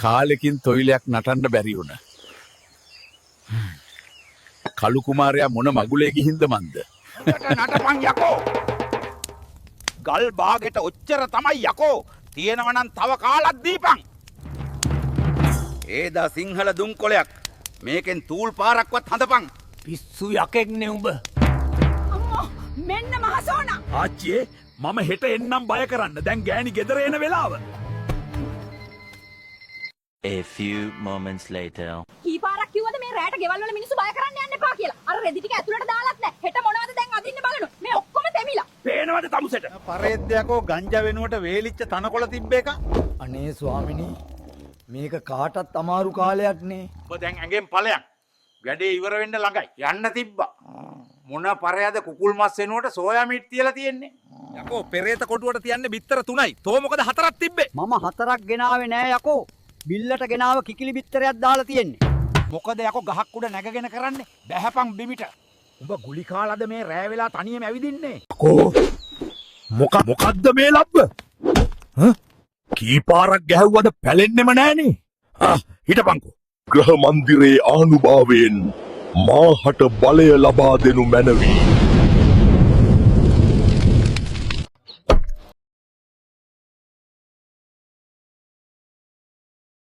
කාලෙකින් තොইলයක් නටන්න බැරි වුණ. කළු කුමාරයා මොන මගුලේ ගිහින්ද මන්ද? නටපන් යකෝ. ගල් බාගෙට ඔච්චර තමයි යකෝ. තියෙනව නම් තව කාලක් දීපන්. ඒදා සිංහල දුම්කොලයක්. මේකෙන් තූල් පාරක්වත් හදපන්. පිස්සු යකෙක් නේ උඹ. අම්මෝ මෙන්න මහසෝනා. ආච්චියේ මම හෙට එන්නම් බය කරන්න. දැන් ගෑණි ගෙදර එන වෙලාව. A few moments later. කී පාරක් කිව්වද මේ රැට ගෙවල් වල මිනිස්සු බය කරන්න යන්න එපා කියලා. අර රෙදි ටික ඇතුළට දාලත් නැහැ. හෙට මොනවද දැන් අදින්න බලනු. මේ ඔක්කොම තෙමිලා. පේනවද තමුසෙට? පරේද්දයකෝ ගංජා වෙනුවට වේලිච්ච තනකොළ තිබ්බ එක. අනේ ස්වාමිනී මේක කාටත් අමාරු කාලයක් නේ. ඔබ දැන් ඇඟෙන් ඵලයක්. වැඩේ ඉවර වෙන්න ළඟයි. යන්න තිබ්බා. මොන පරයද කුකුල් මස් වෙනුවට සෝයා මීට් තියලා තියෙන්නේ. යකෝ පෙරේත කොටුවට තියන්නේ බිත්තර 3යි. තෝ මොකද 4ක් තිබ්බේ? මම 4ක් ගෙනාවේ නෑ යකෝ. බිල්ලට ගෙනාව කිකිලි බිත්තරයක් දාලා තියෙන්නේ. මොකද යකෝ ගහක් උඩ නැගගෙන කරන්නේ? බැහැපන් බිමිට. උඹ ගුලි කාලාද මේ රෑ වෙලා තනියම ඇවිදින්නේ? කෝ මොකද්ද මේ ලබ්බ? කී පාරක් ගැහුවද පැලෙන්නෙම නෑනේ. හිටපන්කෝ. ග්‍රහ මන්දිරේ ආනුභාවයෙන් මාහට බලය ලබා දෙනු මැනවි.